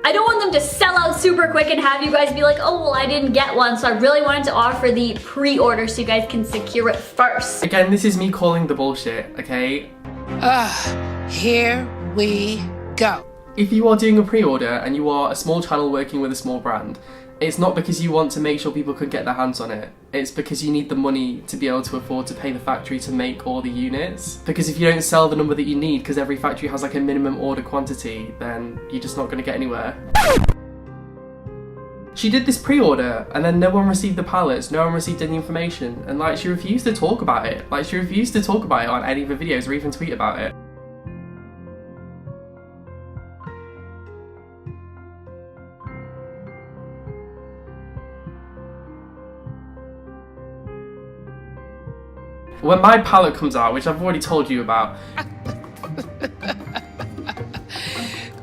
I don't want them to sell out super quick and have you guys be like, oh, well, I didn't get one. So I really wanted to offer the pre-order so you guys can secure it first. Again, this is me calling the bullshit, okay? Here we go. If you are doing a pre-order and you are a small channel working with a small brand, it's not because you want to make sure people could get their hands on it. It's because you need the money to be able to afford to pay the factory to make all the units. Because if you don't sell the number that you need, because every factory has like a minimum order quantity, then you're just not going to get anywhere. She did this pre-order and then no one received the pallets, no one received any information, and like she refused to talk about it. Like she refused to talk about it on any of the videos or even tweet about it. When my palette comes out, which I've already told you about.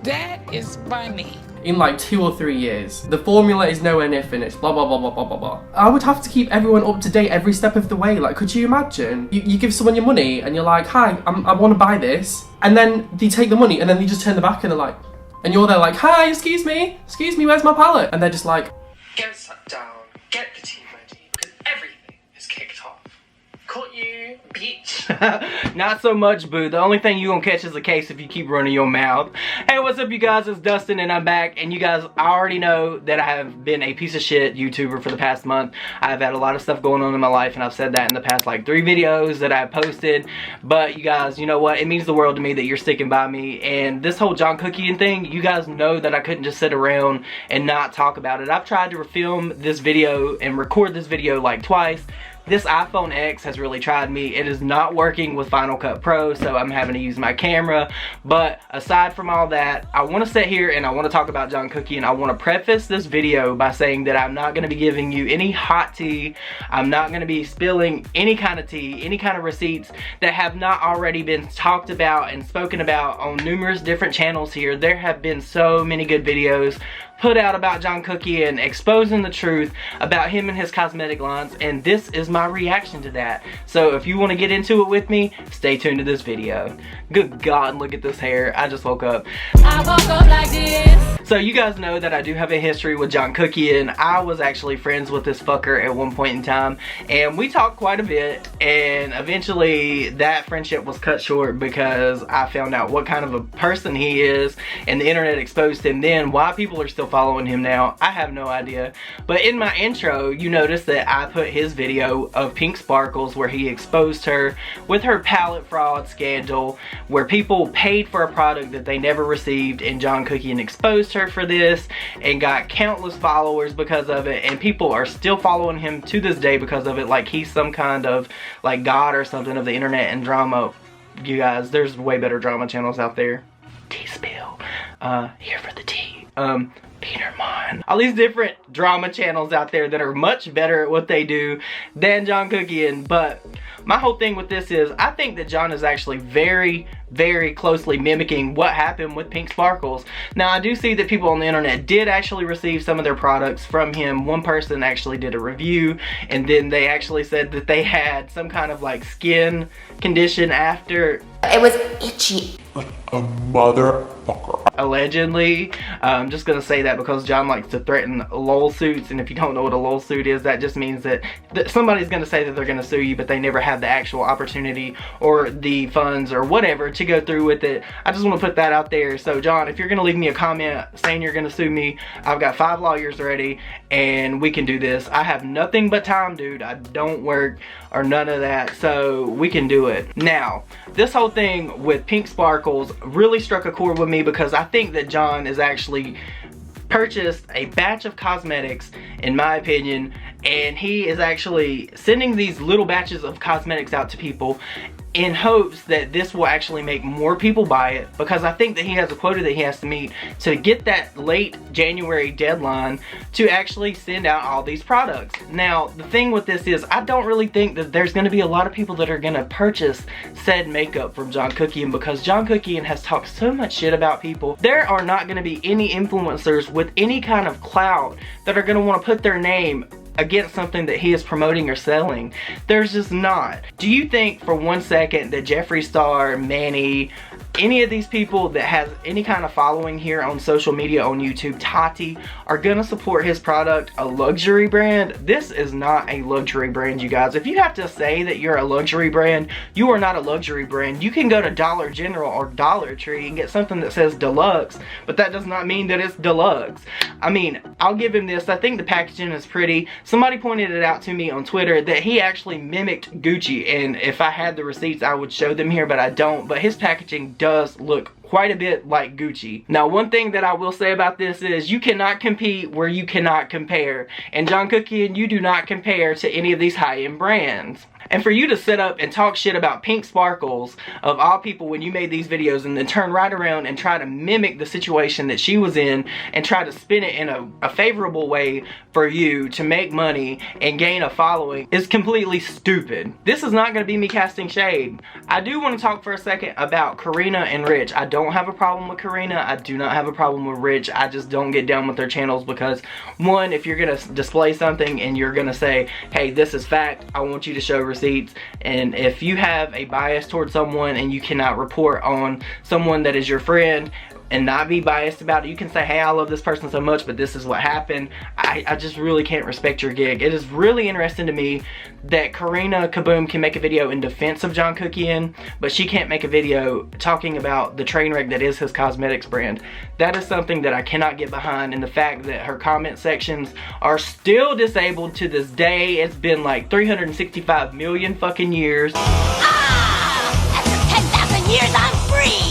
That is funny. In like 2 or 3 years, the formula is nowhere near finished, blah blah blah blah blah blah blah. I would have to keep everyone up to date every step of the way. Like, could you imagine? You give someone your money and you're like, hi, I want to buy this. And then they take the money and then they just turn the back and they're like, and you're there like, hi, excuse me, where's my palette? And they're just like, get sat down, get the tea ready, because everything is kicked off. Caught you, bitch. Not so much, boo. The only thing you gonna catch is a case if you keep running your mouth. Hey, what's up, you guys? It's Dustin and I'm back. And you guys already know that I have been a piece of shit YouTuber for the past month. I've had a lot of stuff going on in my life, and I've said that in the past like 3 videos that I've posted. But you guys, you know what? It means the world to me that you're sticking by me. And this whole John Kuckian thing, you guys know that I couldn't just sit around and not talk about it. I've tried to film this video and record this video like twice. This iPhone X has really tried me. It is not working with Final Cut Pro, so I'm having to use my camera. But aside from all that, I want to sit here and I want to talk about John Kuckian. I want to preface this video by saying that I'm not going to be giving you any hot tea. I'm not going to be spilling any kind of tea, any kind of receipts that have not already been talked about and spoken about on numerous different channels here. There have been so many good videos put out about John Kuckian, exposing the truth about him and his cosmetic lines, and this is my reaction to that. So if you want to get into it with me, stay tuned to this video. Good God, look at this hair. I just woke up. I woke up like this. So you guys know that I do have a history with John Kuckian. I was actually friends with this fucker at one point in time, and we talked quite a bit, and eventually that friendship was cut short because I found out what kind of a person he is, and the internet exposed him then. Why people are still following him now, I have no idea. But in my intro, you notice that I put his video of Pink Sparkles where he exposed her with her palette fraud scandal, where people paid for a product that they never received, and John Kuckian exposed her for this and got countless followers because of it, and people are still following him to this day because of it, like he's some kind of like god or something of the internet and drama. You guys, there's way better drama channels out there. Tea spill. Here for the tea. Peter Mon. All these different drama channels out there that are much better at what they do than John Kuckian. But my whole thing with this is I think that John is actually very, very closely mimicking what happened with Pink Sparkles. Now, I do see that people on the internet did actually receive some of their products from him. One person actually did a review, and then they actually said that they had some kind of like skin condition after. It was itchy. A motherfucker. Allegedly. I'm just gonna say that because John likes to threaten lol suits, and if you don't know what a lol suit is, that just means that somebody's gonna say that they're gonna sue you, but they never have the actual opportunity or the funds or whatever to go through with it. I just want to put that out there. So John, if you're gonna leave me a comment saying you're gonna sue me, I've got 5 lawyers ready and we can do this. I have nothing but time, dude. I don't work or none of that, so we can do it. Now, this whole thing with Pink Sparkles really struck a chord with me because I think that John is actually purchased a batch of cosmetics, in my opinion, and he is actually sending these little batches of cosmetics out to people in hopes that this will actually make more people buy it, because I think that he has a quota that he has to meet to get that late January deadline to actually send out all these products. Now, the thing with this is I don't really think that there's going to be a lot of people that are going to purchase said makeup from John Kuckian, because John Kuckian has talked so much shit about people. There are not going to be any influencers with any kind of clout that are going to want to put their name against something that he is promoting or selling. There's just not. Do you think for 1 second that Jeffree Star, Manny, any of these people that has any kind of following here on social media, on YouTube, Tati, are gonna support his product, a luxury brand. This is not a luxury brand, you guys. If you have to say that you're a luxury brand, you are not a luxury brand. You can go to Dollar General or Dollar Tree and get something that says deluxe, but that does not mean that it's deluxe. I mean, I'll give him this. I think the packaging is pretty. Somebody pointed it out to me on Twitter that he actually mimicked Gucci, and if I had the receipts, I would show them here, but I don't. But his packaging does look quite a bit like Gucci. Now, one thing that I will say about this is you cannot compete where you cannot compare. And John Kuckian, you do not compare to any of these high-end brands. And for you to sit up and talk shit about Pink Sparkles, of all people, when you made these videos, and then turn right around and try to mimic the situation that she was in and try to spin it in a favorable way for you to make money and gain a following is completely stupid. This is not going to be me casting shade. I do want to talk for a second about Karina and Rich. I don't have a problem with Karina. I do not have a problem with Rich. I just don't get down with their channels because, one, if you're going to display something and you're going to say, hey, this is fact, I want you to show receipts. And if you have a bias towards someone and you cannot report on someone that is your friend and not be biased about it, you can say, hey, I love this person so much, but this is what happened. I just really can't respect your gig. It is really interesting to me that Karina Kaboom can make a video in defense of John Kuckian, but she can't make a video talking about the train wreck that is his cosmetics brand. That is something that I cannot get behind, and the fact that her comment sections are still disabled to this day. It's been like 365 million fucking years. After 10,000 years, I'm free!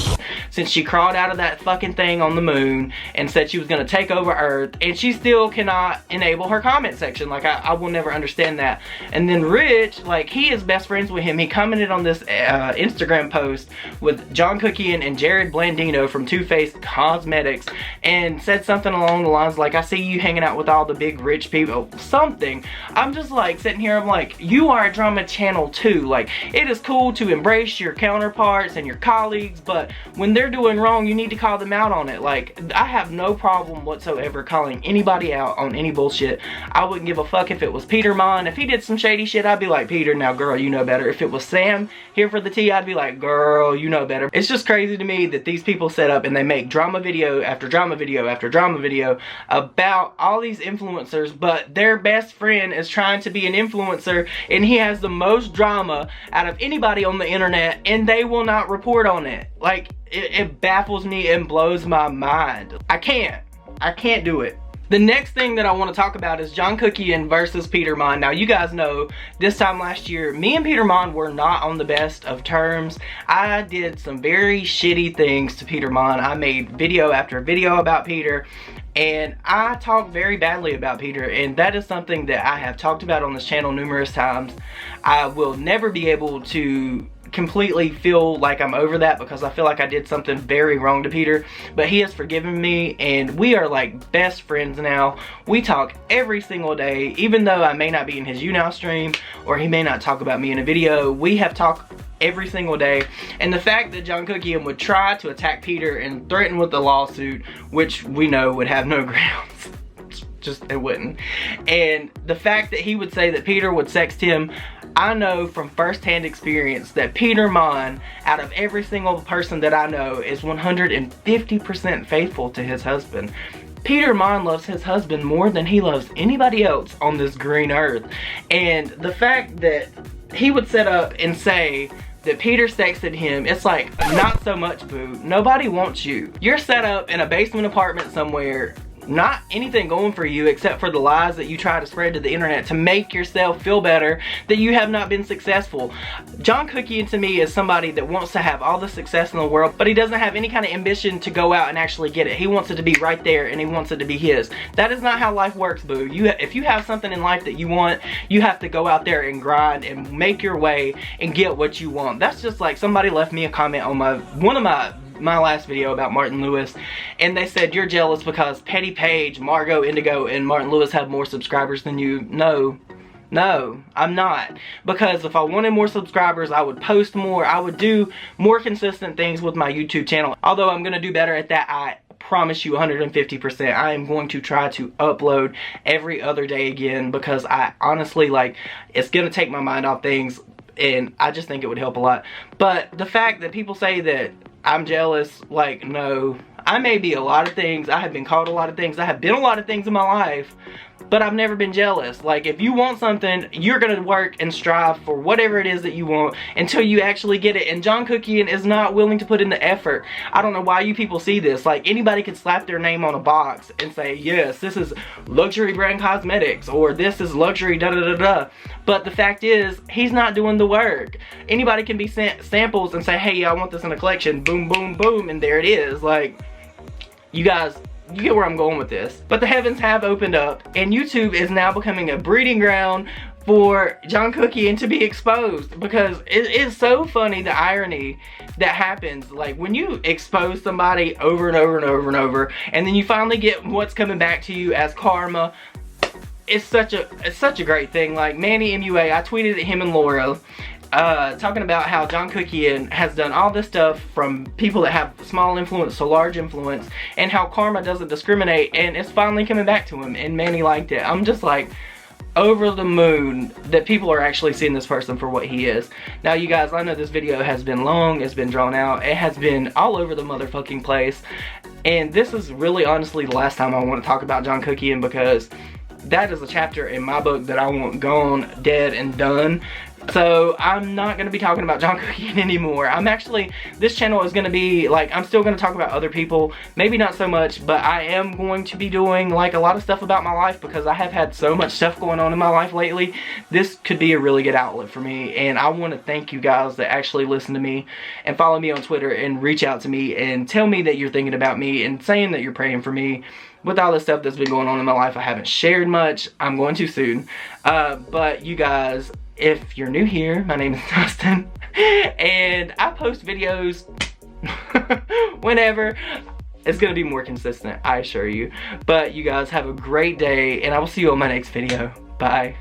Since she crawled out of that fucking thing on the moon and said she was gonna take over Earth, and she still cannot enable her comment section. Like, I will never understand that. And then Rich, like, he is best friends with him. He commented on this Instagram post with John Kuckian and Jared Blandino from Too Faced Cosmetics and said something along the lines like, I see you hanging out with all the big rich people, something. I'm just like sitting here, I'm like, you are a drama channel too. Like, it is cool to embrace your counterparts and your colleagues, but when they're doing wrong, you need to call them out on it. Like, I have no problem whatsoever calling anybody out on any bullshit. I wouldn't give a fuck if it was Peter Mon. If he did some shady shit, I'd be like, Peter, now girl, you know better. If it was Sam here for the tea, I'd be like, girl, you know better. It's just crazy to me that these people set up and they make drama video after drama video after drama video about all these influencers, but their best friend is trying to be an influencer and he has the most drama out of anybody on the internet and they will not report on it. Like, it baffles me and blows my mind. I can't do it. The next thing that I want to talk about is John Kuckian versus Peter Mon. Now, you guys know this time last year, me and Peter Mon were not on the best of terms. I did some very shitty things to Peter Mon. I made video after video about Peter, and I talked very badly about Peter, and that is something that I have talked about on this channel numerous times. I will never be able to completely feel like I'm over that because I feel like I did something very wrong to Peter, but he has forgiven me and we are like best friends now. We talk every single day, even though I may not be in his YouNow stream or he may not talk about me in a video. We have talked every single day, and the fact that John Kuckian would try to attack Peter and threaten with a lawsuit, which we know would have no grounds, just it wouldn't, and the fact that he would say that Peter would sext him, I know from first-hand experience that Peter Mon, out of every single person that I know, is 150% faithful to his husband. Peter Mon loves his husband more than he loves anybody else on this green earth. And the fact that he would set up and say that Peter sexted him, it's like, not so much, boo. Nobody wants you. You're set up in a basement apartment somewhere, not anything going for you except for the lies that you try to spread to the internet to make yourself feel better that you have not been successful. John Kuckian to me is somebody that wants to have all the success in the world, but he doesn't have any kind of ambition to go out and actually get it. He wants it to be right there and he wants it to be his. That is not how life works, boo. If you have something in life that you want, you have to go out there and grind and make your way and get what you want. That's just like somebody left me a comment on one of my last video about Martin Lewis, and they said, you're jealous because Petty Page, Margot Indigo, and Martin Lewis have more subscribers than you. No, I'm not. Because if I wanted more subscribers, I would post more. I would do more consistent things with my YouTube channel. Although I'm going to do better at that, I promise you 150%. I am going to try to upload every other day again because I honestly, like, it's going to take my mind off things. And I just think it would help a lot. But the fact that people say that I'm jealous. Like, no. I may be a lot of things. I have been called a lot of things. I have been a lot of things in my life. But I've never been jealous. Like, if you want something, you're gonna work and strive for whatever it is that you want until you actually get it. And John Kuckian is not willing to put in the effort. I don't know why you people see this. Like, anybody could slap their name on a box and say, yes, this is luxury brand cosmetics, or this is luxury da da da da. But the fact is, he's not doing the work. Anybody can be sent samples and say, hey, I want this in a collection. Boom, boom, boom, and there it is. Like, you guys, you get where I'm going with this. But the heavens have opened up, and YouTube is now becoming a breeding ground for John Kuckian to be exposed, because it is so funny, the irony that happens. Like, when you expose somebody over and over and over and over, and then you finally get what's coming back to you as karma, it's such a great thing. Like, Manny MUA, I tweeted at him and Laura, talking about how John Kuckian has done all this stuff from people that have small influence to large influence, and how karma doesn't discriminate, and it's finally coming back to him, and Manny liked it. I'm just like over the moon that people are actually seeing this person for what he is. Now, you guys, I know this video has been long, it's been drawn out, it has been all over the motherfucking place, and this is really honestly the last time I want to talk about John Kuckian, because that is a chapter in my book that I want gone, dead, and done. So I'm not going to be talking about John Kuckian anymore. This channel is going to be, like, I'm still going to talk about other people. Maybe not so much, but I am going to be doing, like, a lot of stuff about my life, because I have had so much stuff going on in my life lately. This could be a really good outlet for me, and I want to thank you guys that actually listen to me and follow me on Twitter and reach out to me and tell me that you're thinking about me and saying that you're praying for me. With all this stuff that's been going on in my life, I haven't shared much. I'm going to soon. But you guys, if you're new here, my name is Dustin, and I post videos whenever. It's gonna be more consistent, I assure you. But you guys have a great day, and I will see you on my next video. Bye.